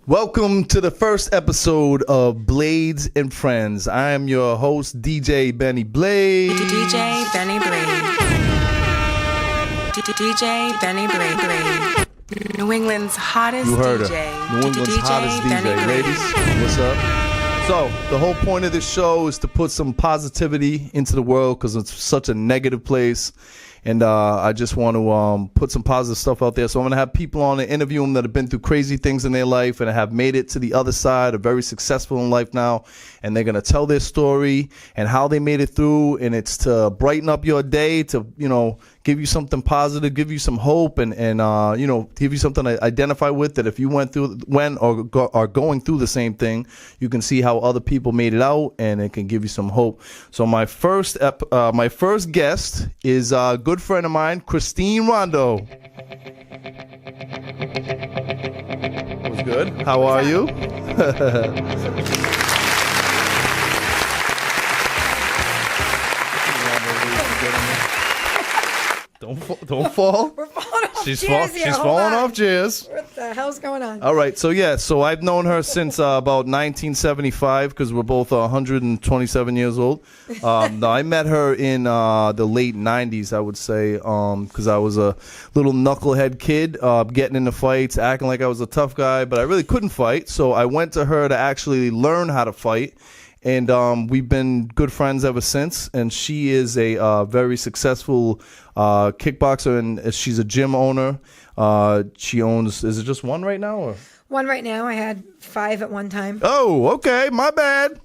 Welcome to the first episode of Bladez and Friends. I am your host, DJ Benny Bladez. DJ Benny Bladez. DJ Benny Bladez. New England's hottest DJ. You heard her. New England's hottest DJ. Ladies, what's up? So, the whole point of this show is to put some positivity into the world because it's such a negative place. And I just want to put some positive stuff out there. So I'm going to have people on and interview them that have been through crazy things in their life and have made it to the other side, are very successful in life now. And they're going to tell their story and how they made it through. And it's to brighten up your day, to, give you something positive, give you some hope, and give you something to identify with, that if you went or are going through the same thing, you can see how other people made it out, and it can give you some hope. So my first guest is a good friend of mine, Christine Rondo. That was good. How are you? Don't fall. We're falling off She's chairs here. She's falling off chairs. What the hell's going on? All right. So I've known her since about 1975 because we're both 127 years old. No, I met her in the late 90s, I would say, because I was a little knucklehead kid, getting into fights, acting like I was a tough guy, but I really couldn't fight. So I went to her to actually learn how to fight. And we've been good friends ever since. And she is a very successful kickboxer, and she's a gym owner. She owns, is it just one right now? Or? One right now. I had 5 at one time. Oh, okay. My bad.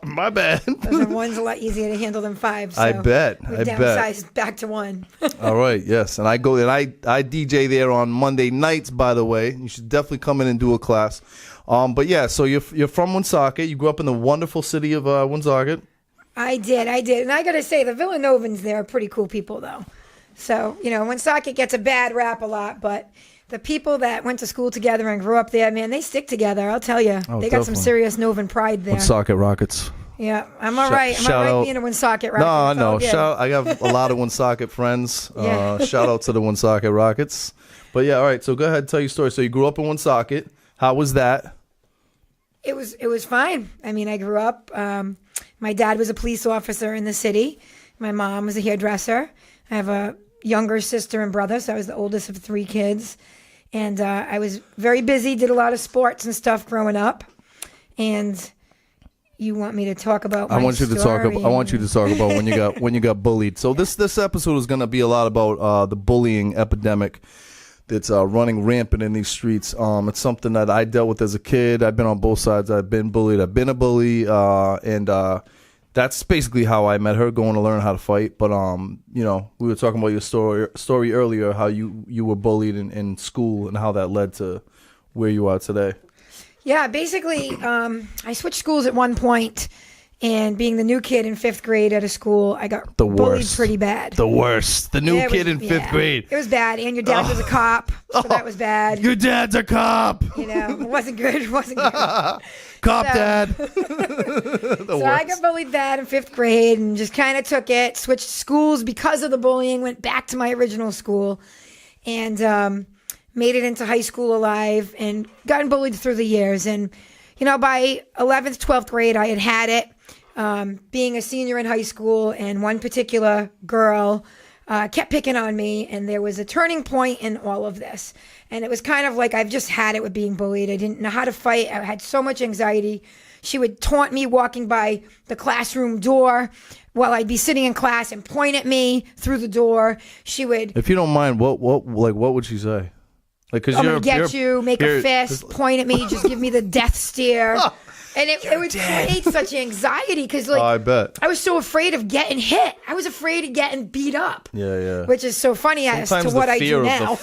My bad. One's a lot easier to handle than 5. So I bet. We've downsized back to 1. All right. Yes. And I DJ there on Monday nights, by the way. You should definitely come in and do a class. But yeah, so you're from Woonsocket. You grew up in the wonderful city of Woonsocket. I did. And I got to say, the Villanovans there are pretty cool people, though. So, Woonsocket gets a bad rap a lot, but the people that went to school together and grew up there, man, they stick together. I'll tell you. They got some serious Novan pride there. Woonsocket Rockets. Yeah, I'm all right. I'm all right being a Woonsocket Rocket. No, I know. I have a lot of Woonsocket friends. Yeah. Shout out to the Woonsocket Rockets. But yeah, all right. So go ahead and tell your story. So you grew up in Woonsocket. How was that? It was fine. I mean, I grew up. My dad was a police officer in the city. My mom was a hairdresser. I have a younger sister and brother, so I was the oldest of 3 kids. And I was very busy, did a lot of sports and stuff growing up. And you want me to talk about my story? I want you to talk about when you got bullied. So this episode is going to be a lot about the bullying epidemic that's running rampant in these streets. It's something that I dealt with as a kid. I've been on both sides. I've been bullied. I've been a bully. And that's basically how I met her, going to learn how to fight. But, we were talking about your story earlier, how you were bullied in school and how that led to where you are today. Yeah, basically, I switched schools at one point. And being the new kid in 5th grade at a school, I got bullied pretty bad. The worst. The new kid in 5th grade. It was bad. And your dad was a cop, so that was bad. Your dad's a cop. It wasn't good. It wasn't good. Cop dad. So I got bullied bad in 5th grade and just kind of took it, switched schools because of the bullying, went back to my original school, and made it into high school alive and gotten bullied through the years. And, by 11th, 12th grade, I had it. Being a senior in high school, and one particular girl kept picking on me, and there was a turning point in all of this. And it was kind of like I've just had it with being bullied. I didn't know how to fight. I had so much anxiety. She would taunt me walking by the classroom door while I'd be sitting in class and point at me through the door. She would... If you don't mind, what would she say? Like, cause I'm going to get you, make a fist, point at me, just give me the death stare. And it would create such anxiety because, I bet. I was so afraid of getting hit. I was afraid of getting beat up. Yeah. Which is so funny as to what I do now.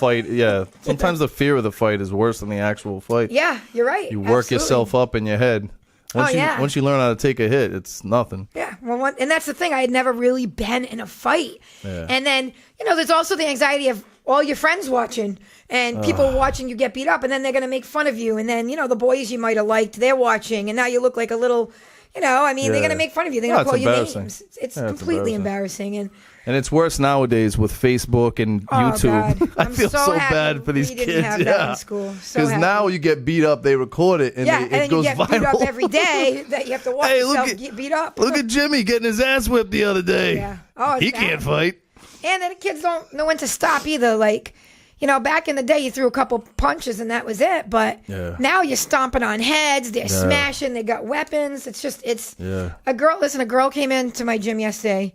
Sometimes the fear of the fight is worse than the actual fight. Yeah, you're right. You work yourself up in your head. Once you learn how to take a hit, it's nothing. Yeah, well, and that's the thing. I had never really been in a fight. Yeah. And then, there's also the anxiety of all your friends watching and people watching you get beat up, and then they're going to make fun of you. And then, the boys you might have liked, they're watching, and now you look like a little, they're going to make fun of you. They're going to call you names. It's completely embarrassing. And And it's worse nowadays with Facebook and YouTube. God. I feel so bad for these we kids. Didn't have that in school. Because now you get beat up, they record it, and it goes viral. You get beat up every day that you have to watch yourself get beat up. Look at Jimmy getting his ass whipped the other day. Yeah. Oh, he can't fight. And then the kids don't know when to stop either. Like, back in the day, you threw a couple punches and that was it. But now you're stomping on heads. They're smashing. They got weapons. A girl came into my gym yesterday,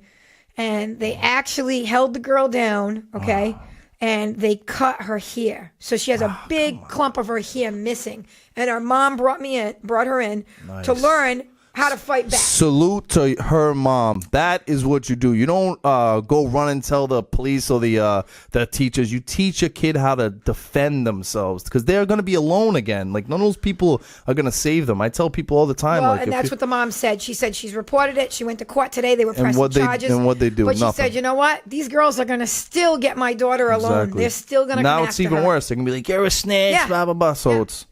and they actually held the girl down, okay? And they cut her hair. So she has a big clump of her hair missing. And her mom brought her in to learn how to fight back. Salute to her mom. That is what you do. You don't go run and tell the police or the teachers. You teach a kid how to defend themselves, because they're going to be alone again. Like, none of those people are going to save them. I tell people all the time. Well, and that's what the mom said. She said she's reported it. She went to court today. They were pressing charges. And what they do? But nothing. She said, you know what? These girls are going to still get my daughter alone. Exactly. They're still going to come after her. Now it's even worse. They're going to be like, you're a snitch, blah, blah, blah. So it's...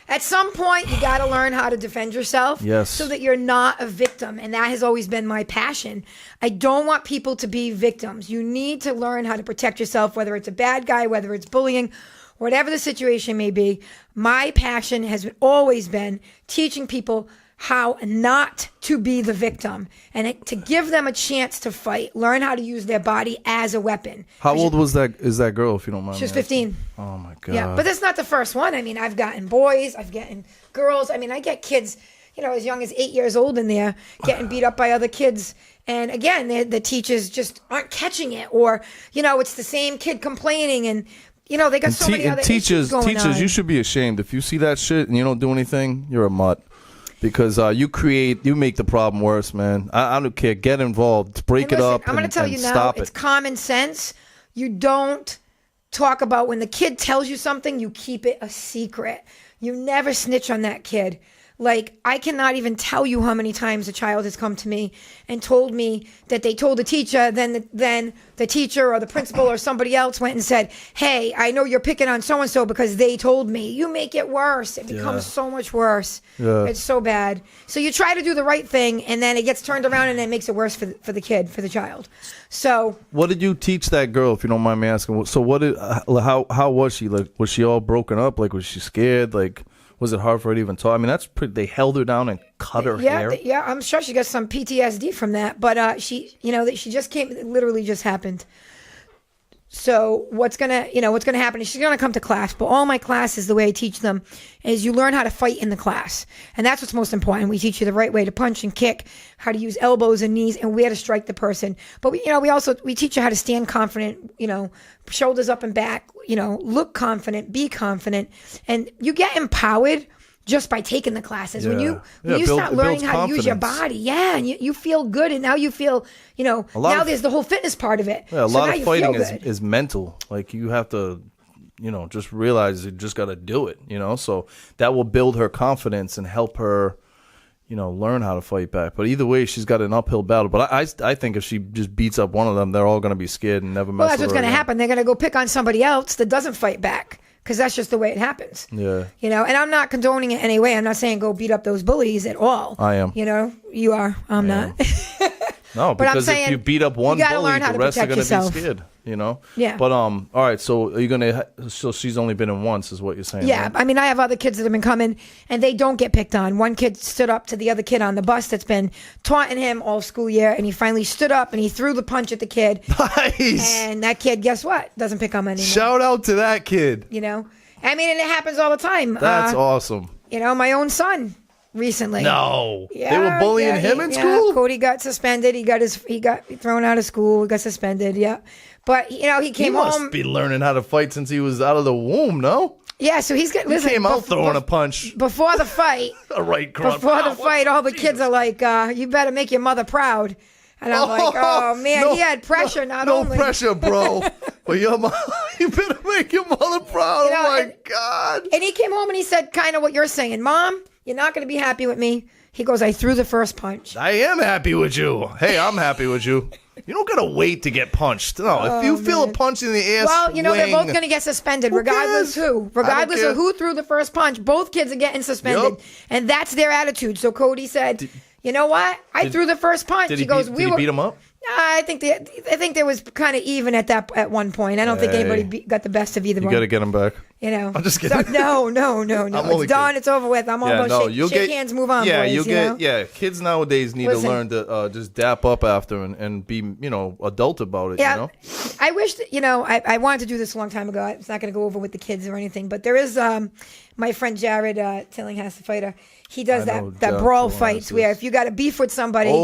At some point, you got to learn how to defend yourself so that you're not a victim. And that has always been my passion. I don't want people to be victims. You need to learn how to protect yourself, whether it's a bad guy, whether it's bullying, whatever the situation may be. My passion has always been teaching people how not to be the victim and to give them a chance to fight, learn how to use their body as a weapon. How old is that girl, if you don't mind? She was 15. Oh my God. Yeah, but that's not the first one. I mean, I've gotten boys, I've gotten girls. I mean, I get kids, as young as 8 years old in there getting beat up by other kids. And again, the teachers just aren't catching it, or, it's the same kid complaining, and they got so many other issues going on. Teachers, you should be ashamed. If you see that shit and you don't do anything, you're a mutt. Because you make the problem worse, man. I don't care. Get involved. Break it up. I'm going to tell you now, it's common sense. You don't talk about when the kid tells you something, you keep it a secret. You never snitch on that kid. Like, I cannot even tell you how many times a child has come to me and told me that they told the teacher, then the teacher or the principal or somebody else went and said, hey, I know you're picking on so-and-so because they told me. You make it worse. It becomes so much worse. Yeah. It's so bad. So you try to do the right thing, and then it gets turned around, and it makes it worse for the kid, for the child. So what did you teach that girl, if you don't mind me asking? So how was she? Like, was she all broken up? Like, was she scared? Like, was it hard for her to even talk? I mean, that's pretty. They held her down and cut her hair. Yeah, I'm sure she got some PTSD from that. But she just came. It literally just happened. So what's gonna happen is she's gonna come to class. But all my classes, the way I teach them, is you learn how to fight in the class, and that's what's most important. We teach you the right way to punch and kick, how to use elbows and knees, and where to strike the person. But we teach you how to stand confident. Shoulders up and back. Look confident, be confident, and you get empowered just by taking the classes. When you start learning how to use your body, and you feel good, and now you feel, now there's the whole fitness part of it. Yeah, a lot of fighting is mental. Like, you have to, just realize you just got to do it, so that will build her confidence and help her, learn how to fight back. But either way, she's got an uphill battle. But I think if she just beats up one of them, they're all going to be scared and never mess with her. Well, that's what's going to happen. They're going to go pick on somebody else that doesn't fight back, because that's just the way it happens. Yeah. And I'm not condoning it in any way. I'm not saying go beat up those bullies at all. I am. You are. I'm not. No, because if you beat up one bully, the rest are going to be scared. Yeah. But all right. So are you gonna? So she's only been in once, is what you're saying? Yeah. Right? I mean, I have other kids that have been coming, and they don't get picked on. One kid stood up to the other kid on the bus that's been taunting him all school year, and he finally stood up and he threw the punch at the kid. Nice. And that kid, guess what? Doesn't pick on him anymore. Shout out to that kid. I mean, and it happens all the time. That's awesome. My own son. Recently. No. They were bullying him in school? Cody got suspended. He got thrown out of school. He got suspended. Yeah. But, he came home. He must be learning how to fight since he was out of the womb, no? Yeah, so he came out throwing a punch. Before the fight. A right cross. Before the fight, all the kids are like, you better make your mother proud. And I'm like, oh, man, he had pressure, No pressure, bro. But you better make your mother proud. Oh, my God. And he came home and he said kind of what you're saying. Mom, you're not going to be happy with me. He goes, I threw the first punch. I am happy with you. Hey, I'm happy with you. You don't got to wait to get punched. No, if you feel a punch in the ass, well, they're both going to get suspended, regardless of who threw the first punch. Both kids are getting suspended, and that's their attitude. So Cody said, you know what? I threw the first punch. Did he beat him up? I think there was kind of even at one point. I don't think anybody got the best of either one. You got to get them back. You know, I'm just kidding. So, no. It's done. It's over with. I'm all about shake hands, move on. Yeah, boys, kids nowadays need to learn to just dap up after and be, adult about it. Yeah, you know? I wish that, I wanted to do this a long time ago. It's not going to go over with the kids or anything, but there is my friend Jared Tillinghast, the fighter. He does that brawl fights where if you got a beef with somebody, you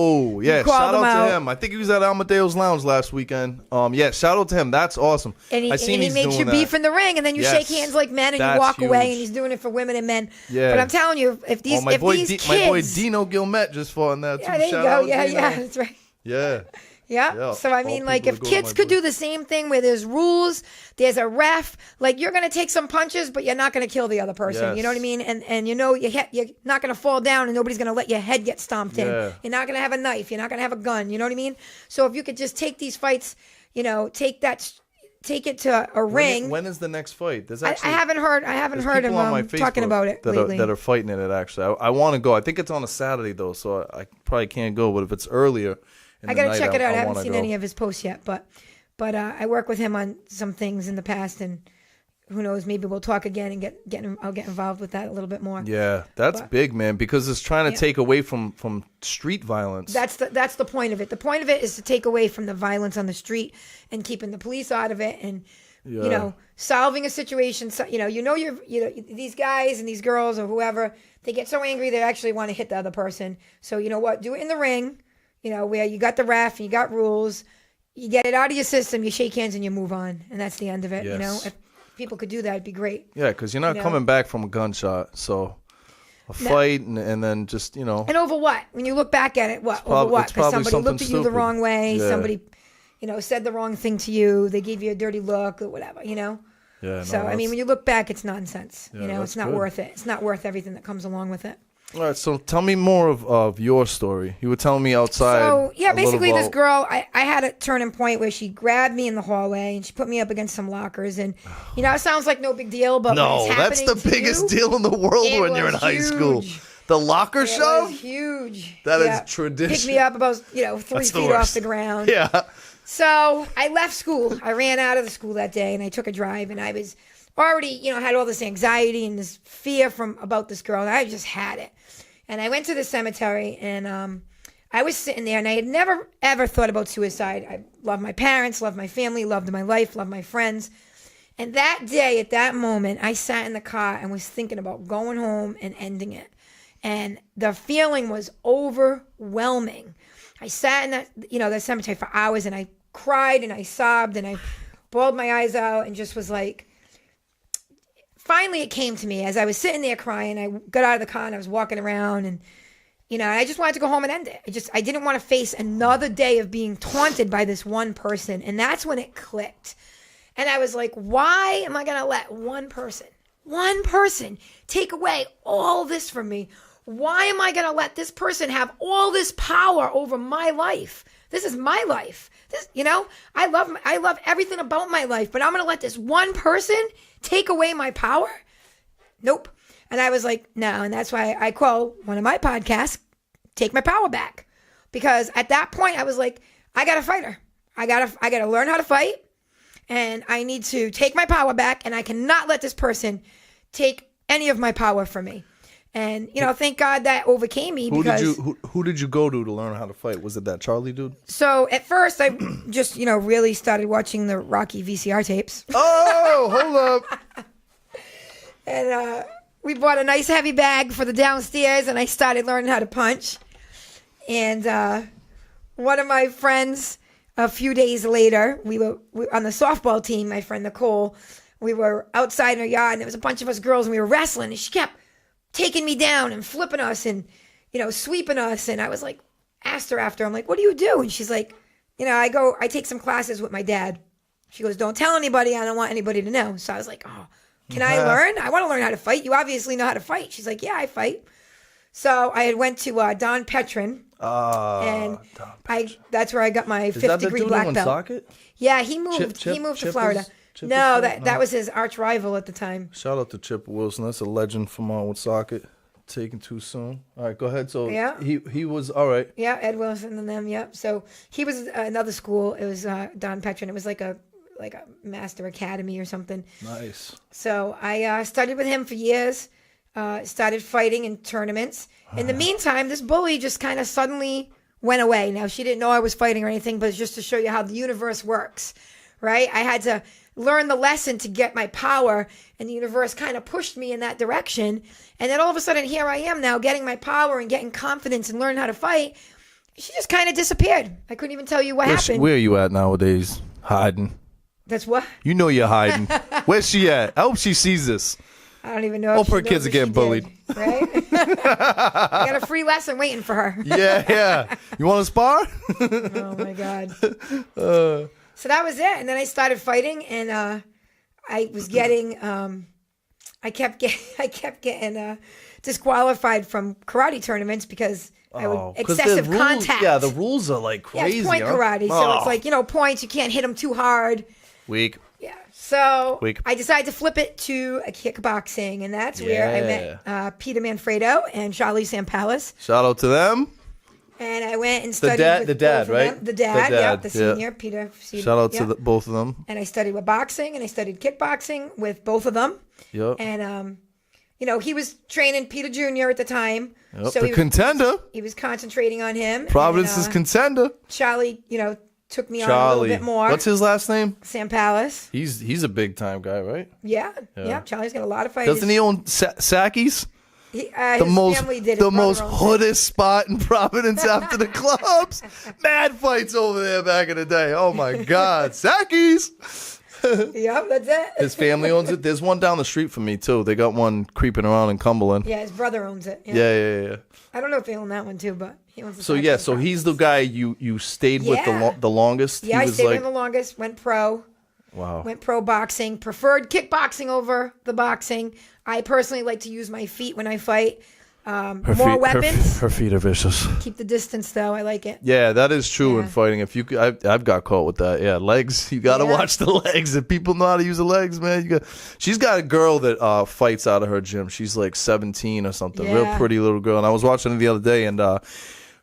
call shout them out out. to him. I think he was at Amadeo's Lounge last weekend. Shout out to him. That's awesome. And he makes you beef in the ring, and then you shake hands like men, and you walk away, and he's doing it for women and men. Yeah. But I'm telling you, if these my boy kids, my boy Dino Gilmet just fought in that too. Yeah, there you go. Yeah, that's right. Yeah. Yeah. So I mean, like, if kids could do the same thing where there's rules, there's a ref, like, you're gonna take some punches, but you're not gonna kill the other person. Yes. You know what I mean? And you're not gonna fall down, and nobody's gonna let your head get stomped in. You're not gonna have a knife. You're not gonna have a gun. You know what I mean? So if you could just take these fights, take it to a ring. When is the next fight? There's I haven't heard him talking about it lately. That are fighting in it. Actually, I want to go. I think it's on a Saturday though, so I probably can't go. But if it's earlier. I gotta check it out. I haven't seen any of his posts yet, but I work with him on some things in the past, and who knows, maybe we'll talk again and I'll get involved with that a little bit more. Yeah, that's big, man, because it's trying to take away from street violence. That's the point of it. The point of it is to take away from the violence on the street and keeping the police out of it, and solving a situation. So, these guys and these girls or whoever, they get so angry they actually want to hit the other person. So you know what? Do it in the ring. Where you got the ref and you got rules, you get it out of your system, you shake hands and you move on, and that's the end of it. Yes. If people could do that, it'd be great. Yeah, because you're not coming back from a gunshot, so a fight and then just And over what? When you look back at it, over what? Because somebody looked at you the wrong way, somebody, said the wrong thing to you, they gave you a dirty look or whatever, Yeah. So I mean, when you look back, it's nonsense. Yeah, it's not worth it. It's not worth everything that comes along with it. All right, so tell me more of your story. You were telling me outside. So, basically this girl, I had a turning point where she grabbed me in the hallway and she put me up against some lockers. And, it sounds like no big deal, but when it's that's the biggest deal in the world when you're in high school. The locker shove? It was huge. That is tradition. Picked me up about, 3 feet off the ground. Yeah. So I left school. I ran out of the school that day and I took a drive, and I was already, had all this anxiety and this fear about this girl. And I just had it. And I went to the cemetery, and I was sitting there, and I had never, ever thought about suicide. I loved my parents, loved my family, loved my life, loved my friends. And that day, at that moment, I sat in the car and was thinking about going home and ending it. And the feeling was overwhelming. I sat in that cemetery for hours, and I cried, and I sobbed, and I bawled my eyes out, and just was like, finally, it came to me as I was sitting there crying. I got out of the car and I was walking around, and I just wanted to go home and end it. I didn't want to face another day of being taunted by this one person, and that's when it clicked. And I was like, why am I going to let one person take away all this from me? Why am I going to let this person have all this power over my life? This is my life. I love everything about my life, but I'm going to let this one person take away my power? Nope. And I was like, no. And that's why I call one of my podcasts, Take My Power Back. Because at that point I was like, I got to fight her. I got to learn how to fight, and I need to take my power back, and I cannot let this person take any of my power from me. And, thank God that overcame me. Who did you go to learn how to fight? Was it that Charlie dude? So at first I just, really started watching the Rocky VCR tapes. Oh, hold up. And we bought a nice heavy bag for the downstairs, and I started learning how to punch. And one of my friends, a few days later, we were on the softball team, my friend Nicole. We were outside in her yard, and there was a bunch of us girls, and we were wrestling, and she kept taking me down and flipping us and, sweeping us. And I was like, asked her after, I'm like, what do you do? And she's like, I take some classes with my dad. She goes, don't tell anybody. I don't want anybody to know. So I was like, oh, can I learn? I want to learn how to fight. You obviously know how to fight. She's like, yeah, I fight. So I had went to Don Petrin. And that's where I got my 5th-degree black belt. Socket? Yeah, he moved to Florida. No, that was his arch rival at the time. Shout out to Chip Wilson. That's a legend from on with Socket. taken too soon. All right, go ahead. So Yeah. he was all right. Yeah, Ed Wilson and them. Yep. So he was another school. It was Don Petrin. It was like a master academy or something. Nice. So I studied with him for years. Started fighting in tournaments. In the meantime, this bully just kind of suddenly went away. Now, she didn't know I was fighting or anything, but it's just to show you how the universe works, right? I had to learn the lesson to get my power, and the universe kind of pushed me in that direction. And then all of a sudden, here I am now getting my power and getting confidence and learning how to fight. She just kind of disappeared. I couldn't even tell you what happened. Where are you at nowadays? Hiding. That's what? You know you're hiding. Where's she at? I hope she sees this. I don't even know. Hope her kids are getting bullied. Right? I got a free lesson waiting for her. Yeah. You want to spar? Oh my God. So that was it. And then I started fighting, and I was getting, I kept getting disqualified from karate tournaments because I would excessive contact. Yeah, the rules are like crazy. Yeah, it's point karate, so it's like, points. You can't hit them too hard. Weak. Yeah. So Weak. I decided to flip it to a kickboxing, and that's where I met Peter Manfredo and Charlie Sampalis. Shout out to them. And I went and studied the dad, right? The dad, the senior, Peter. Shout out to both of them. And I studied with boxing, and I studied kickboxing with both of them. Yep. And, he was training Peter Jr. at the time. Yep. So the contender. He was concentrating on him. Providence's contender. Charlie, took me on a little bit more. What's his last name? Sampalis. He's a big time guy, right? Yeah. Charlie's got a lot of fighters. Doesn't he own Saki's? His family did. The most hoodest spot in Providence after the clubs. Mad fights over there back in the day. Oh my God, Saki's. Yep, that's it. His family owns it. There's one down the street from me too. They got one creeping around in Cumberland. Yeah, his brother owns it. Yeah. I don't know if they own that one too, but he owns it. So he's the guy you stayed with the longest. Yeah, I stayed with him the longest. Went pro. Wow. Went pro boxing. Preferred kickboxing over the boxing. I personally like to use my feet when I fight. More weapons. Her feet are vicious. Keep the distance though. I like it. Yeah, that is true in fighting. If I've got caught with that. Yeah, legs. You got to watch the legs. If people know how to use the legs, man. She's got a girl that fights out of her gym. She's like 17 or something. Yeah. Real pretty little girl. And I was watching it the other day, and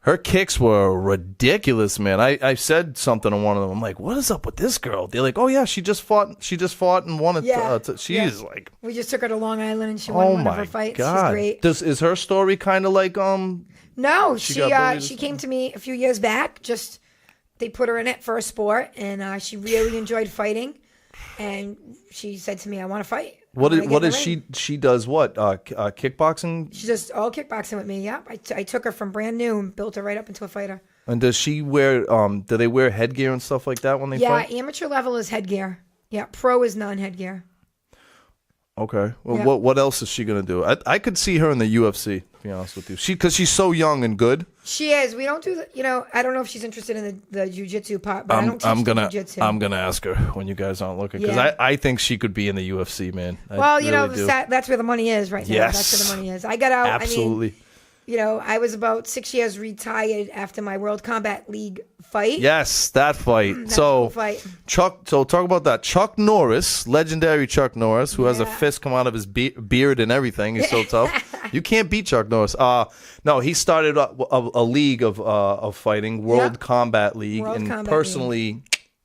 her kicks were ridiculous, man. I said something to one of them. I'm like, what is up with this girl? They're like, oh yeah, she just fought and won it. Yeah. She's like, we just took her to Long Island and she won one of her fights. God. She's great. Is her story kind of like No, she came to me a few years back. Just they put her in it for a sport, and she really enjoyed fighting. And she said to me, "I want to fight." What is she? She does what? Kickboxing. She does all kickboxing with me. Yeah, I took her from brand new and built her right up into a fighter. And does she wear? Do they wear headgear and stuff like that when they fight? Yeah, amateur level is headgear. Yeah, pro is non-headgear. Okay. Well, what else is she gonna do? I could see her in the UFC. To be honest with you, because she's so young and good. She is. We don't do the. I don't know if she's interested in the jiu-jitsu part, but I don't teach jiu-jitsu. I'm gonna ask her when you guys aren't looking, because I think she could be in the UFC, man. That's where the money is right now. Yes. That's where the money is. I got out. Absolutely. I was about 6 years retired after my World Combat League fight. Yes, that fight. That's a cool fight. Chuck. So talk about that. Chuck Norris, legendary Chuck Norris, who has a fist come out of his beard and everything. He's so tough. You can't beat Chuck Norris. No, he started a league of fighting, World Combat League, personally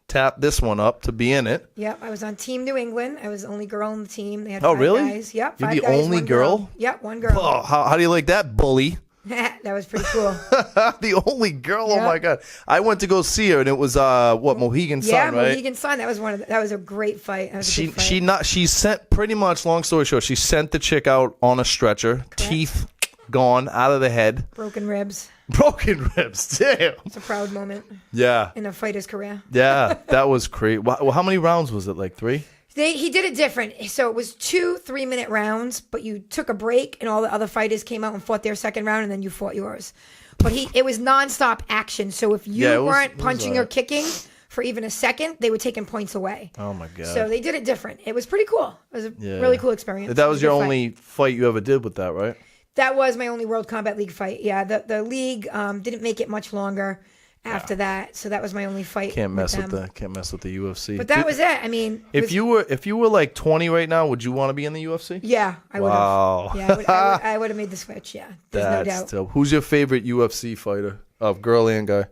tapped this one up to be in it. Yep, I was on Team New England. I was the only girl on the team. They had five really? Guys. Yep, You're five the guys, only girl? Yep, one girl. Oh, how do you like that, bully? That was pretty cool. The only girl. Yep. Oh my God! I went to go see her, and it was Mohegan Sun, right? Mohegan Sun. That was a great fight. That was a good fight. She sent, pretty much, long story short, she sent the chick out on a stretcher, correct. Teeth gone out of the head, broken ribs. Damn. It's a proud moment. Yeah. In a fighter's career. Yeah, that was crazy. Well, how many rounds was it? Like 3? He did it different. So it was 2 3-minute rounds, but you took a break and all the other fighters came out and fought their second round, and then you fought yours. But it was nonstop action. So if you weren't punching or kicking for even a second, they were taking points away. Oh my God. So they did it different. It was pretty cool. It was a really cool experience. That was your only fight you ever did with that, right? That was my only World Combat League fight. Yeah, the league didn't make it much longer. after that. So that was my only fight. Can't mess with with the UFC. But that was it. I mean, if you were like 20 right now, would you want to be in the UFC? Yeah, I would have. Wow. Yeah, I would have made the switch. Yeah, there's no doubt. Dope. Who's your favorite UFC fighter, of girl and guy?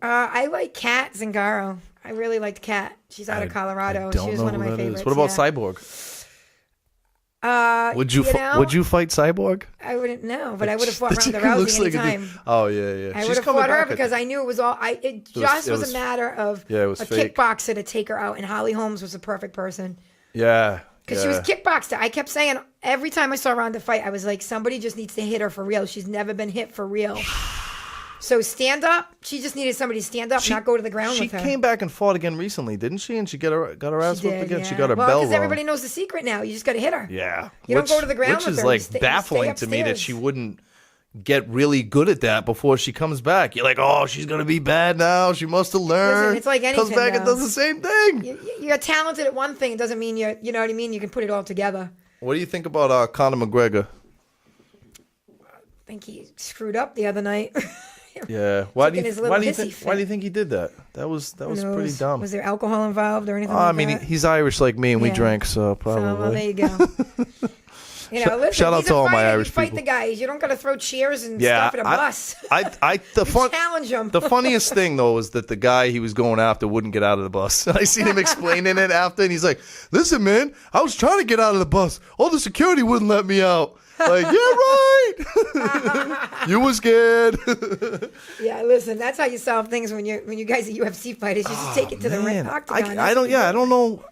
I like Kat Zingaro. I really liked Kat. She's out of Colorado. She was one of my favorites. What about Cyborg? Would you fight Cyborg? I wouldn't know, but I would have fought Ronda Rousey anytime. Oh yeah. I would have fought her because I knew it was all. It just was a matter of a kickboxer to take her out, and Holly Holmes was the perfect person. Yeah. Because she was kickboxer. I kept saying every time I saw Ronda fight, I was like, somebody just needs to hit her for real. She's never been hit for real. So stand up. She just needed somebody to stand up, not go to the ground with her. She came back and fought again recently, didn't she? And she got her ass whooped again. Yeah. She got her bell because everybody knows the secret now. You just got to hit her. Yeah. You don't go to the ground with her. Which is like baffling to me that she wouldn't get really good at that before she comes back. You're like, oh, she's going to be bad now. She must have learned. Listen, it's like anything. Comes back and does the same thing. You're talented at one thing. It doesn't mean you know what I mean? You can put it all together. What do you think about Conor McGregor? I think he screwed up the other night. Yeah. Why do you think he did that? That was pretty dumb. Was there alcohol involved or anything? I mean, he's Irish like me, and we drank, so probably. So, well, there you go. Listen, shout out to all my Irish people. Fight the guys. You don't got to throw chairs and stuff at a bus. Challenge him. The funniest thing though was that the guy he was going after wouldn't get out of the bus. I seen him explaining it after, and he's like, "Listen, man, I was trying to get out of the bus. All the security wouldn't let me out." Like, yeah, right. You was scared. Yeah, listen, that's how you solve things when you guys are UFC fighters. You just take it to the ring octagon. I don't know.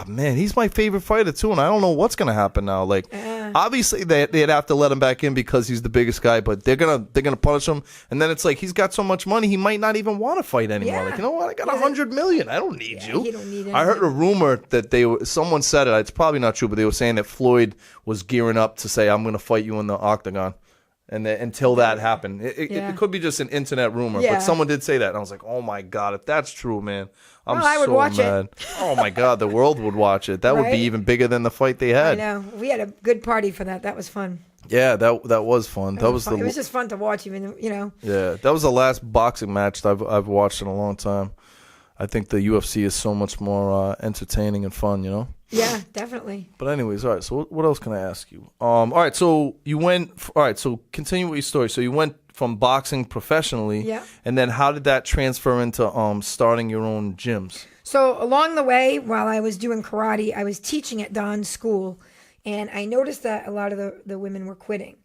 Man, he's my favorite fighter too, and I don't know what's gonna happen now. Like, obviously they'd have to let him back in because he's the biggest guy, but they're gonna punish him, and then it's like he's got so much money he might not even want to fight anymore. Yeah. Like, you know what? I got $100 million. I don't need you. You don't need anything. I heard a rumor that someone said it. It's probably not true, but they were saying that Floyd was gearing up to say, "I'm going to fight you in the octagon," and until that happened, it could be just an internet rumor, but someone did say that, and I was like, "Oh my god, if that's true, man, I would watch mad." It. Oh my god, the world would watch it. That would be even bigger than the fight they had. I know. We had a good party for that. That was fun. Yeah, that was fun. It was just fun to watch, even. Yeah, that was the last boxing match I've watched in a long time. I think the UFC is so much more entertaining and fun, Yeah, definitely. But anyways, all right. So what else can I ask you? All right. So you went. All right. So continue with your story. So you went from boxing professionally. Yeah. And then how did that transfer into starting your own gyms? So along the way, while I was doing karate, I was teaching at Don's school, and I noticed that a lot of the women were quitting,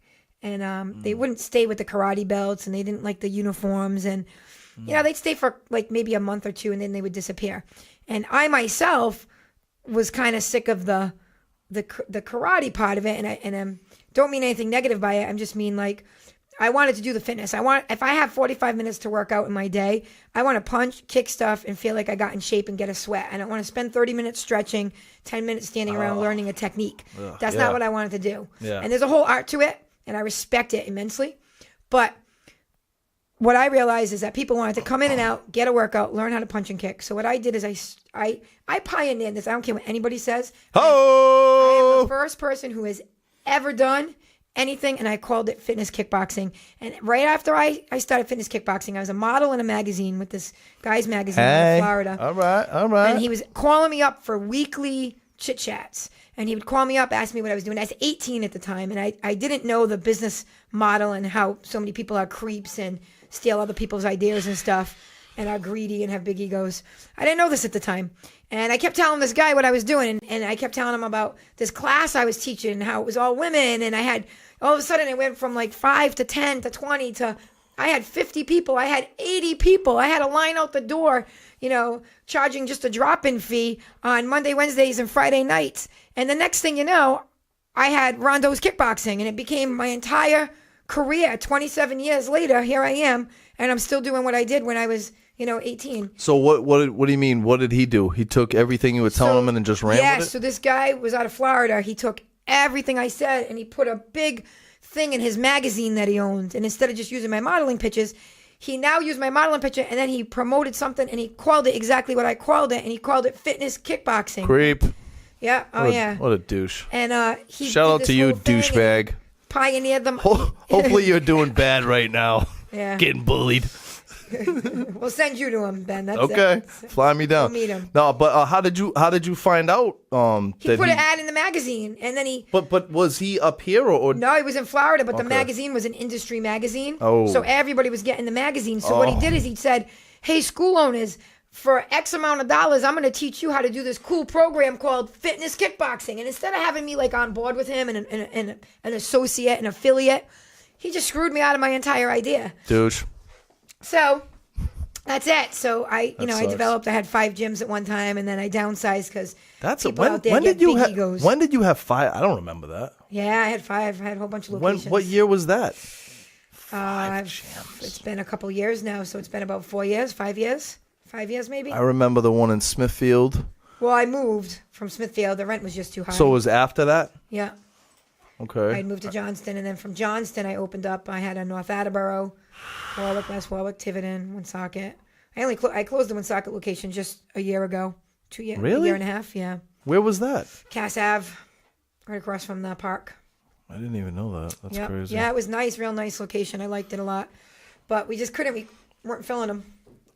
and they wouldn't stay with the karate belts, and they didn't like the uniforms, and they'd stay for like maybe a month or two, and then they would disappear. And I myself was kind of sick of the karate part of it, and I don't mean anything negative by it. I just mean like I wanted to do the fitness. If I have 45 minutes to work out in my day, I want to punch, kick stuff, and feel like I got in shape and get a sweat. I don't want to spend 30 minutes stretching, 10 minutes standing around learning a technique. That's not what I wanted to do. Yeah. And there's a whole art to it, and I respect it immensely. But what I realized is that people wanted to come in and out, get a workout, learn how to punch and kick. So what I did is I pioneered this. I don't care what anybody says. I am the first person who has ever done anything, and I called it fitness kickboxing. And right after I started fitness kickboxing, I was a model in a magazine with this guy's magazine in Florida. All right. And he was calling me up for weekly chit chats. And he would call me up, ask me what I was doing. I was 18 at the time, and I didn't know the business model and how so many people are creeps and steal other people's ideas and stuff and are greedy and have big egos. I didn't know this at the time. And I kept telling this guy what I was doing, and I kept telling him about this class I was teaching and how it was all women, and I had, all of a sudden it went from like 5 to 10 to 20 to, I had 50 people, I had 80 people, I had a line out the door, charging just a drop-in fee on Monday, Wednesdays, and Friday nights. And the next thing you know, I had Rondo's Kickboxing, and it became my entire career. 27 years later, here I am, and I'm still doing what I did when I was, 18. So what do you mean? What did he do? He took everything you were telling him and then just ran with it? Yeah, so this guy was out of Florida. He took everything I said, and he put a big thing in his magazine that he owned. And instead of just using my modeling pictures, he now used my modeling picture, and then he promoted something, and he called it exactly what I called it, and he called it fitness kickboxing. Creep. Yeah. Yeah. What a douche. And he shout out to you, douchebag. Pioneered them. Hopefully you're doing bad right now. Yeah. Getting bullied. We'll send you to him, Ben. That's Okay, it. fly me down. We'll meet him. No, but how did you find out? He put an ad in the magazine, and then he. But was he up here or? No, he was in Florida, but the magazine was an industry magazine. Oh. So everybody was getting the magazine. So what he did is he said, "Hey, school owners, for X amount of dollars, I'm going to teach you how to do this cool program called fitness kickboxing." And instead of having me like on board with him and an associate, an affiliate, he just screwed me out of my entire idea. Douche. So that's it. So I sucks. developed. I had 5 gyms at one time, and then I downsized because people when, out there when get did you big have egos. when did you have 5? I don't remember that. Yeah, I had 5. I had a whole bunch of locations. What year was that? It's been a couple years now, so it's been about 4 years, 5 years, 5 years maybe. I remember the one in Smithfield. Well, I moved from Smithfield. The rent was just too high. So it was after that? Yeah. Okay. I moved to Johnston, and then from Johnston, I opened up. I had a North Attleboro, Warwick, West Warwick, Tiverton, Woonsocket. I closed the Woonsocket location just a year ago. 2 years, Really? a year and a half, yeah. Where was that? Cass Ave, right across from the park. I didn't even know that. That's Yep. crazy. Yeah, it was nice, real nice location. I liked it a lot. But we just couldn't. We weren't filling them.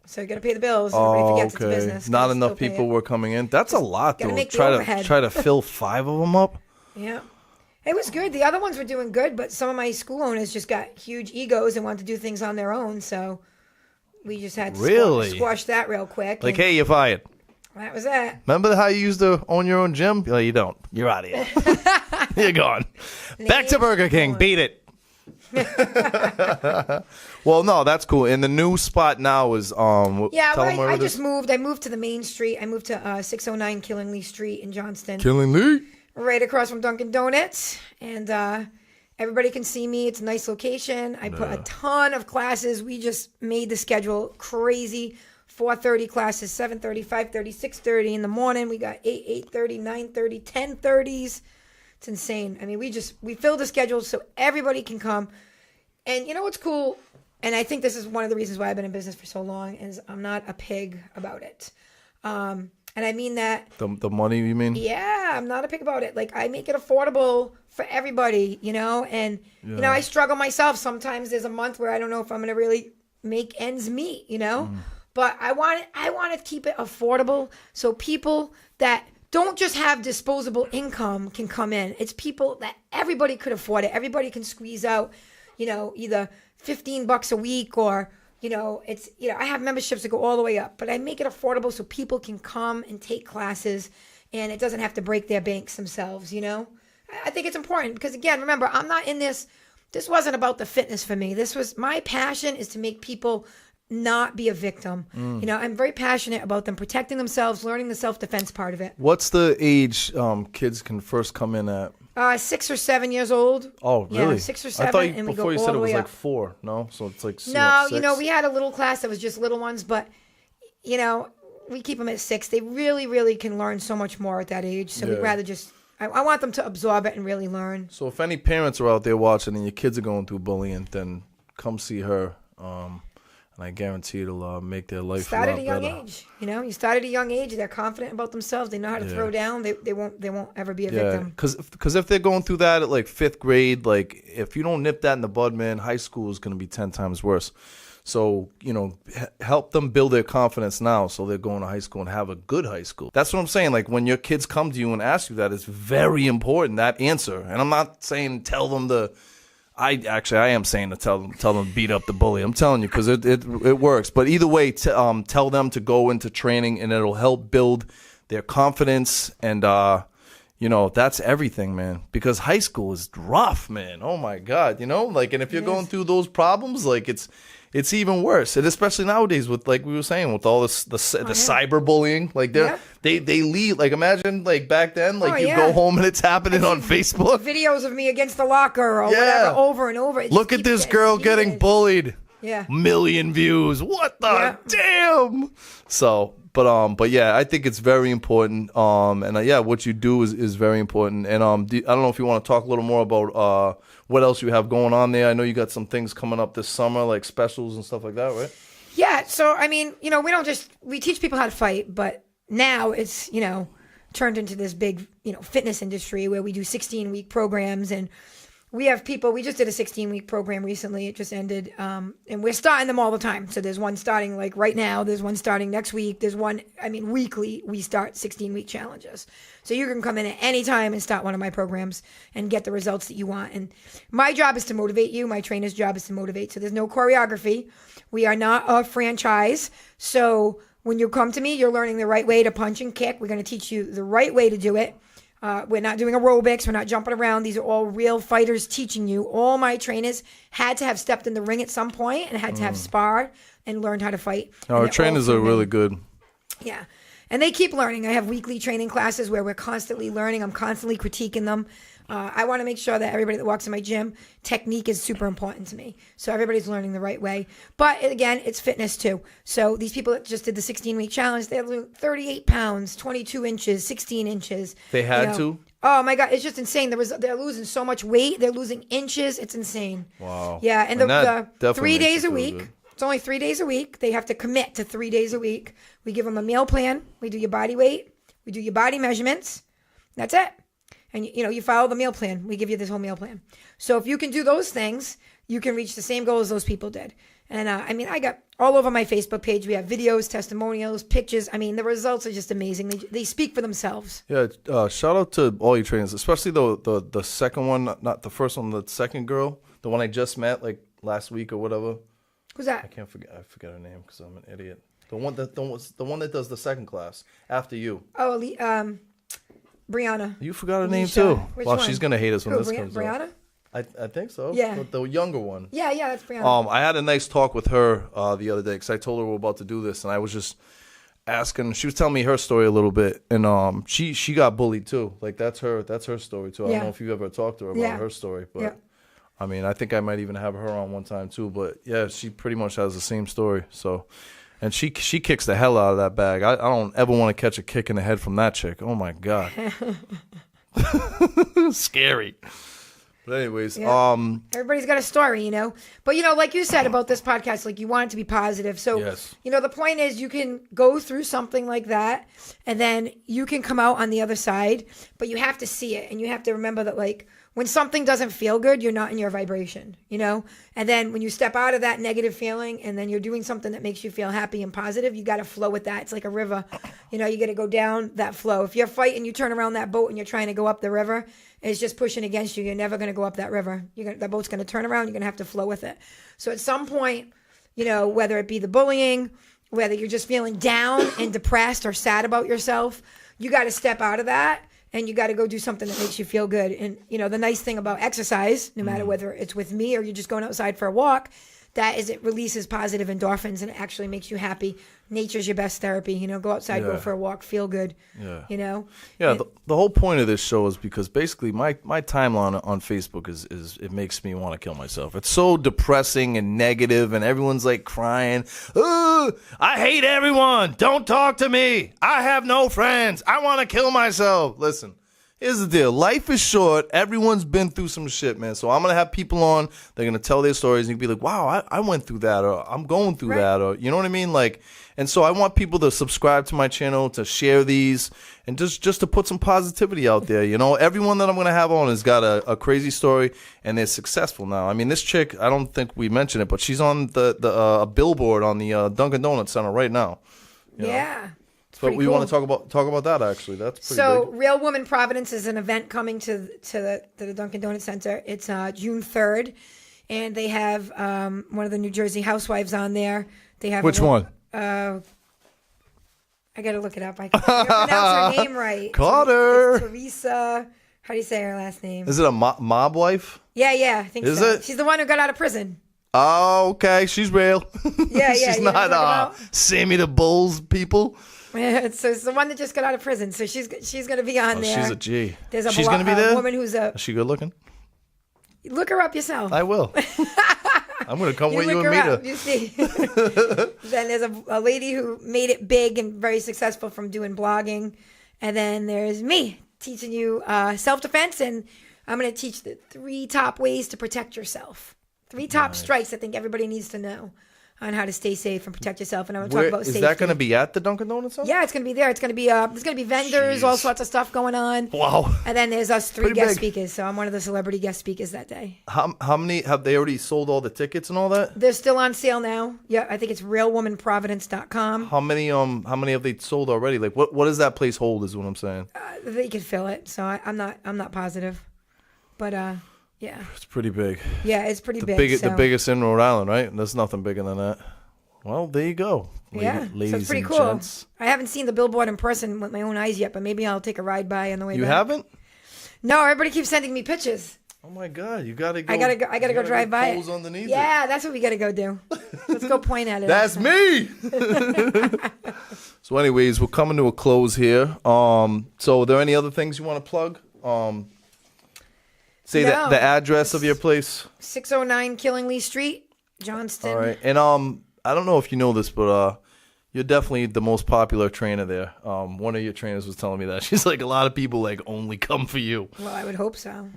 So you got to pay the bills. Everybody forgets it's a business. Not Gotta enough still pay people it. were coming in. That's a lot, gotta though. make the overhead. Try to fill 5 of them up. Yeah. It was good. The other ones were doing good, but some of my school owners just got huge egos and wanted to do things on their own. So we just had to squash that real quick. Like, hey, you're fired. That was that. Remember how you used to own your own gym? No, you don't. You're out of here. You're gone. Back to Burger King. Beat it. Well, no, that's cool. And the new spot now is Yeah, tell them where I it just is. moved. I moved to the main street. I moved to 609 Killingly Street in Johnston. Killingly. Right across from Dunkin' Donuts. And everybody can see me. It's a nice location. I put a ton of classes. We just made the schedule crazy. 4:30 classes, 7:30, 5:30, 6:30 in the morning. We got 8, 8:30, 9:30, 10:30s. It's insane. I mean, we filled the schedule so everybody can come. And you know what's cool? And I think this is one of the reasons why I've been in business for so long is I'm not a pig about it. And I mean that. The money, you mean? Yeah, I'm not a pig about it. Like, I make it affordable for everybody, And, I struggle myself. Sometimes there's a month where I don't know if I'm going to really make ends meet, But I want to keep it affordable so people that don't just have disposable income can come in. It's people that everybody could afford it. Everybody can squeeze out, either $15 a week or, I have memberships that go all the way up, but I make it affordable so people can come and take classes and it doesn't have to break their banks themselves, I think it's important because, again, remember, I'm not in this. This wasn't about the fitness for me. This was my passion is to make people not be a victim. I'm very passionate about them protecting themselves, learning the self-defense part of it. What's the age kids can first come in at? 6 or 7 years old. Oh, really? Yeah, 6 or 7. I thought and we before go you all said the it was way like up. 4. No, so it's like No, 6. we had a little class that was just little ones, but we keep them at 6. They really, really can learn so much more at that age. So we'd rather just. I want them to absorb it and really learn. So if any parents are out there watching and your kids are going through bullying, then come see her. And I guarantee it'll make their life Start a at lot a young better. age. You start at a young age. They're confident about themselves. They know how to throw down. They won't ever be a victim. Because if they're going through that at like 5th grade, like if you don't nip that in the bud, man, high school is going to be 10 times worse. So, help them build their confidence now so they're going to high school and have a good high school. That's what I'm saying. Like when your kids come to you and ask you that, it's very important, that answer. And I'm not saying tell them to. I am saying to tell them to beat up the bully. I'm telling you because it works. But either way, tell them to go into training and it'll help build their confidence and that's everything, man. Because high school is rough, man. Oh my God, and if you're going through those problems, like it's even worse, and especially nowadays with like we were saying with all this the cyberbullying, like they leave. Like imagine like back then, like you go home and it's happening on Facebook. Videos of me against the locker or whatever over and over. Look at this girl getting bullied. Yeah, 1 million views. What the damn? So. But yeah, I think it's very important. And what you do is very important. And I don't know if you want to talk a little more about what else you have going on there. I know you got some things coming up this summer, like specials and stuff like that, right? Yeah. So I mean, we teach people how to fight, but now it's turned into this big fitness industry where we do 16-week programs and we have people, we just did a 16-week program recently. It just ended. And we're starting them all the time. So there's one starting like right now. There's one starting next week. There's one, weekly we start 16-week challenges. So you can come in at any time and start one of my programs and get the results that you want. And my job is to motivate you. My trainer's job is to motivate. So there's no choreography. We are not a franchise. So when you come to me, you're learning the right way to punch and kick. We're going to teach you the right way to do it. We're not doing aerobics. We're not jumping around. These are all real fighters teaching you. All my trainers had to have stepped in the ring at some point and had to have sparred and learned how to fight. Our trainers are really good. Yeah. And they keep learning. I have weekly training classes where we're constantly learning. I'm constantly critiquing them. I want to make sure that everybody that walks in my gym, technique is super important to me. So everybody's learning the right way. But again, it's fitness too. So these people that just did the 16-week challenge, they're 38 pounds, 22 inches, 16 inches. They had to? Oh my God, it's just insane. They're losing so much weight. They're losing inches. It's insane. Wow. Yeah, and the 3 days a week. Good. It's only 3 days a week. They have to commit to 3 days a week. We give them a meal plan. We do your body weight. We do your body measurements. That's it. And, you follow the meal plan. We give you this whole meal plan. So if you can do those things, you can reach the same goal as those people did. And, I got all over my Facebook page. We have videos, testimonials, pictures. The results are just amazing. They speak for themselves. Yeah, shout out to all your trainers, especially the second one, not the first one, the second girl, the one I just met like last week or whatever. Who's that? I forget her name because I'm an idiot. The one that does the second class after you. Oh, Brianna. You forgot her name too. Which well, one? she's gonna hate us when this comes Brianna? out. I think so. Yeah. The younger one. Yeah, that's Brianna. I had a nice talk with her the other day because I told her we're about to do this, and I was just asking. She was telling me her story a little bit, and she got bullied too. Like that's her story too. I don't know if you ever talked to her about her story, but I think I might even have her on one time too. But yeah, she pretty much has the same story. So. And she kicks the hell out of that bag. I don't ever want to catch a kick in the head from that chick. Oh my God. Scary. But anyways, everybody's got a story, But like you said about this podcast, like you want it to be positive. So yes. The point is you can go through something like that and then you can come out on the other side, but you have to see it and you have to remember that like when something doesn't feel good, you're not in your vibration, And then when you step out of that negative feeling and then you're doing something that makes you feel happy and positive, you got to flow with that. It's like a river. You got to go down that flow. If you're fighting, you turn around that boat and you're trying to go up the river, it's just pushing against you. You're never going to go up that river. That boat's going to turn around. You're going to have to flow with it. So at some point, whether it be the bullying, whether you're just feeling down and depressed or sad about yourself, you got to step out of that. And you got to go do something that makes you feel good. And, the nice thing about exercise, no matter whether it's with me or you're just going outside for a walk, that is it releases positive endorphins and it actually makes you happy. Nature's your best therapy. Go outside, go for a walk, feel good. Yeah. Yeah, the whole point of this show is because basically my timeline on Facebook is it makes me want to kill myself. It's so depressing and negative and everyone's like crying. Ooh, I hate everyone. Don't talk to me. I have no friends. I want to kill myself. Listen. Here's the deal. Life is short. Everyone's been through some shit, man. So I'm going to have people on. They're going to tell their stories. And you can be like, wow, I went through that. Or I'm going through that. Or you know what I mean? Like, and so I want people to subscribe to my channel, to share these, and just to put some positivity out there. Everyone that I'm going to have on has got a crazy story, and they're successful now. This chick, I don't think we mentioned it, but she's on the billboard on the Dunkin' Donuts Center right now. Yeah. But we want to talk about that actually. That's pretty big. Big. Real Woman Providence is an event coming to the Dunkin' Donuts Center. It's June 3rd, and they have one of the New Jersey housewives on there. They have which one? I got to look it up. I can't pronounce her name right. Carter. It's Teresa. How do you say her last name? Is it a mob wife? Yeah. I think so. Is it? She's the one who got out of prison. Oh, okay. She's real. Yeah. She's not Sammy the Bull's people. So it's the one that just got out of prison. So she's going to be on there. She's a G. She's going to be there? Woman who's Is she good looking? Look her up yourself. I will. I'm going to come with you and meet her. You see. Then there's a lady who made it big and very successful from doing blogging. And then there's me teaching you self-defense. And I'm going to teach the 3 top ways to protect yourself. 3 top strikes I think everybody needs to know. on how to stay safe and protect yourself. And I'm going to talk about safety. Is that going to be at the Dunkin' Donuts? Huh? Yeah, it's going to be there. It's going to be there's going to be vendors, all sorts of stuff going on. Wow. And then there's us 3 guest speakers. So I'm one of the celebrity guest speakers that day. How many have they already sold all the tickets and all that? They're still on sale now. Yeah, I think it's realwomanprovidence.com. How many have they sold already? Like what does that place hold is what I'm saying. They could fill it. So I'm not positive. But yeah. It's pretty big. Yeah, it's pretty big. The biggest in Rhode Island, right? There's nothing bigger than that. Well, there you go. Yeah, ladies so it's pretty and cool. Gents. I haven't seen the billboard in person with my own eyes yet, but maybe I'll take a ride by on the way back. You haven't? No, everybody keeps sending me pictures. Oh my God, you gotta go. I gotta go drive by it. Underneath yeah, that's what we gotta go do. Let's go point at it. That's me. So, anyways, we're coming to a close here. So, are there any other things you want to plug? Say No. the address of your place. 609 Killingly Street, Johnston. All right, and I don't know if you know this, but you're definitely the most popular trainer there. One of your trainers was telling me that. She's like, a lot of people like only come for you. Well, I would hope so.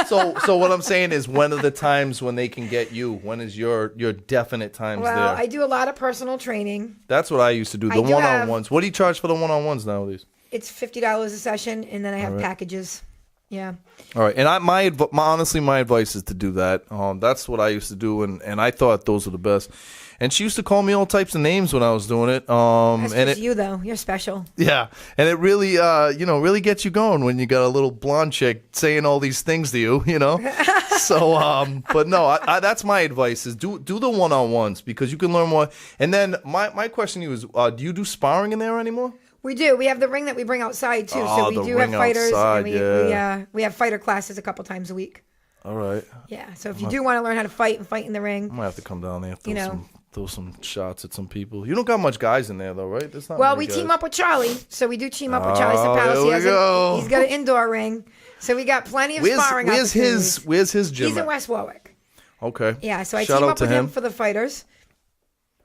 So what I'm saying is, when are the times when they can get you? When is your definite times there? Well, I do a lot of personal training. That's what I used to do. The one-on-ones. What do you charge for the one-on-ones nowadays? It's $50 a session, and then I have packages. Yeah. All right, and honestly, my advice is to do that. That's what I used to do, and I thought those were the best. And she used to call me all types of names when I was doing it. That's just you, though. You're special. Yeah, and it really, really gets you going when you got a little blonde chick saying all these things to you, So, but no, that's my advice: is do the one-on-ones because you can learn more. And then my question to you is, do you do sparring in there anymore? We do. We have the ring that we bring outside too. So we do have fighters, outside, and we have fighter classes a couple times a week. All right. Yeah. So if you do want to learn how to fight and fight in the ring, I might have to come down there. Throw some shots at some people. You don't got much guys in there though, right? There's not. Well, many we guys. Team up with Charlie. So we do team up with Charlie Sapalis. He's got an indoor ring. So we got plenty of sparring opportunities. Where's his gym? He's in West Warwick. Okay. Yeah. So I Shout team out up to with him for the fighters.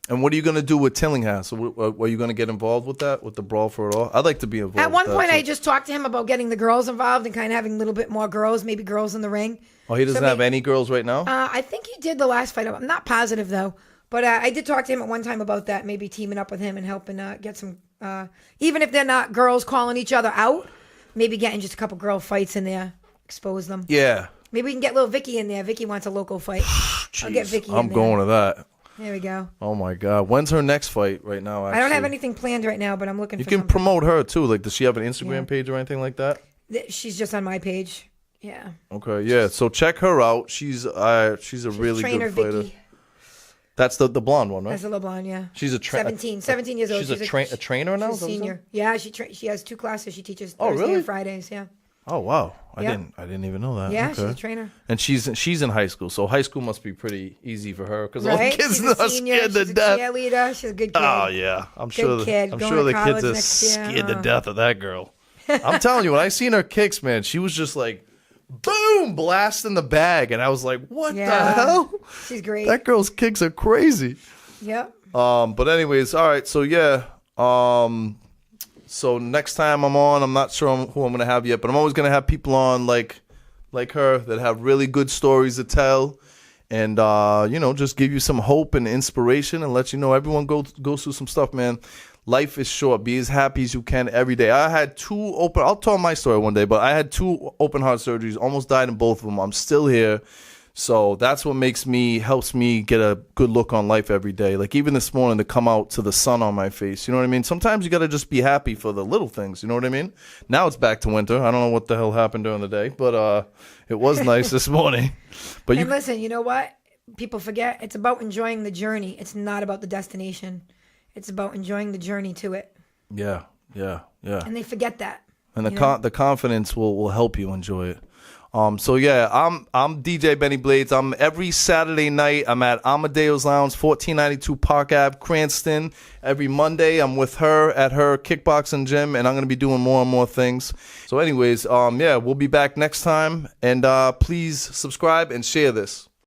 And what are you going to do with Tillinghast? So, are you going to get involved with that, with the Brawl for It All? I'd like to be involved. At one point, I just talked to him about getting the girls involved and kind of having a little bit more girls, maybe girls in the ring. Oh, he doesn't have any girls right now? I think he did the last fight. I'm not positive, though. But I did talk to him at one time about that, maybe teaming up with him and helping get some, even if they're not girls calling each other out, maybe getting just a couple girl fights in there, expose them. Yeah. Maybe we can get little Vicky in there. Vicky wants a local fight. I'll get Vicky in there. I'm going to that. There we go. Oh my God! When's her next fight? Right now, actually? I don't have anything planned right now, but I'm looking. You for can something. promote her too. Like, does she have an Instagram page or anything like that? She's just on my page. Yeah. Okay. Yeah. So check her out. She's a really trainer good fighter. Vicky. That's the blonde one, right? That's the little blonde. Yeah. She's a 17 years old. She's a trainer now. She's a senior. Yeah. She has 2 classes. She teaches Oh, Thursday really? and Fridays. Yeah. Oh wow! Yeah. I didn't even know that. Yeah, Okay. she's a trainer. And she's in high school, so high school must be pretty easy for her because all the Right? kids She's a are senior. scared to She's a death. cheerleader. She's a good kid. Oh yeah, I'm sure the kid. Going to kids college are next year. scared to death of that girl. I'm telling you, when I seen her kicks, man, she was just like, boom, blasting the bag, and I was like, what the hell? She's great. That girl's kicks are crazy. Yep. But anyways, all right. So yeah. So next time I'm on, I'm not sure who I'm gonna have yet, but I'm always gonna have people on like her that have really good stories to tell, and just give you some hope and inspiration, and let you know everyone goes through some stuff, man. Life is short. Be as happy as you can every day. I had 2 open. I'll tell my story one day, but I had 2 open heart surgeries. Almost died in both of them. I'm still here. So that's what helps me get a good look on life every day. Like even this morning to come out to the sun on my face. You know what I mean? Sometimes you got to just be happy for the little things. You know what I mean? Now it's back to winter. I don't know what the hell happened during the day, but it was nice this morning. But listen, you know what? People forget it's about enjoying the journey. It's not about the destination. It's about enjoying the journey to it. Yeah. And they forget that. And the confidence will help you enjoy it. So yeah, I'm DJ Benny Bladez. I'm every Saturday night. I'm at Amadeo's Lounge, 1492 Park Ave, Cranston. Every Monday, I'm with her at her kickboxing gym, and I'm gonna be doing more and more things. So, anyways, we'll be back next time, and please subscribe and share this.